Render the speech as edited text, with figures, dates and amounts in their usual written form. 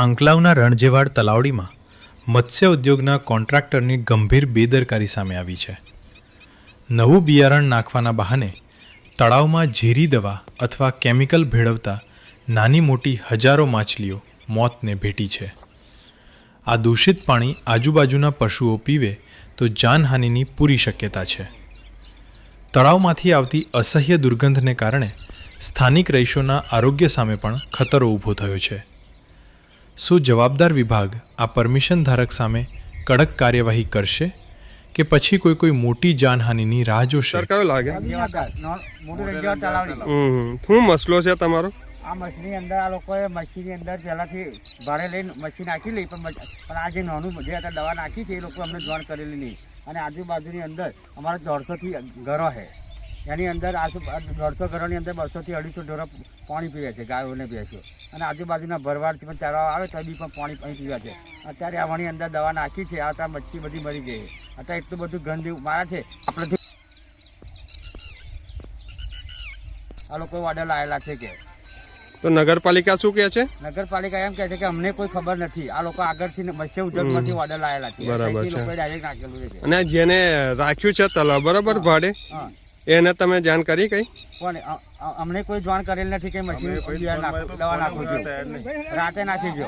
આંકલાવના રણજેવાડ તલાવડીમાં મત્સ્ય ઉદ્યોગના કોન્ટ્રાક્ટરની ગંભીર બેદરકારી સામે આવી છે. નવું બિયારણ નાખવાના બહાને તળાવમાં ઝેરી દવા અથવા કેમિકલ ભેળવતા નાની મોટી હજારો માછલીઓ મોતને ભેટી છે. આ દૂષિત પાણી આજુબાજુના પશુઓ પીવે તો જાનહાનિની પૂરી શક્યતા છે. તળાવમાંથી આવતી અસહ્ય દુર્ગંધને કારણે સ્થાનિક રહીશોના આરોગ્ય સામે પણ ખતરો ઊભો થયો છે. શું જવાબદાર વિભાગ આ પરમિશન ધારક સામે કડક કાર્યવાહી કરશે કે પછી કોઈ મોટી જાનહાનિની રાહ જોશે? શું મસલો છે તમારો? આ મછલી અંદર આ લોકોએ મચ્છીની અંદર પહેલાંથી ભાડે લઈને મચ્છી નાખી લઈ, પણ આ જે નાનું જે અત્યારે દવા નાખી છે એ લોકો અમને જાણ કરેલી નહીં. અને આજુબાજુની અંદર અમારે 150 ઘરો છે, એની અંદર 150 ઘરોની અંદર 200 થી 250 ઢોરો પાણી પીવે છે, ગાયોને ભેંસો. અને આજુબાજુના ભરવાડથી પણ ચારવા આવે તો બી પણ પાણી પીવે છે. અત્યારે આની અંદર દવા નાખી છે, આ મચ્છી બધી મરી ગઈ. અત્યારે એટલું બધું ગંધ મારે છે. આપણે આ લોકો ઓર્ડર લાવેલા છે કે તો નગરપાલિકા શું કહે છે? નગરપાલિકા એમ કહે છે કે અમને કોઈ ખબર નથી. આ લોકો આગળથી મત્સ્ય ઉદ્યોગમાંથી ઓર્ડર લાવેલા છે. બરાબર છે. ડાયરેક્ટ નાખેલું છે. અને જેને રાખ્યું છે તલાવ બરાબર ભાડે, એને તમે જાણ કરી કઈ? પણ અમને કોઈ જાણ કરેલ નથી કે મશીન દવા નાખો છો, રાતે નાખી જો.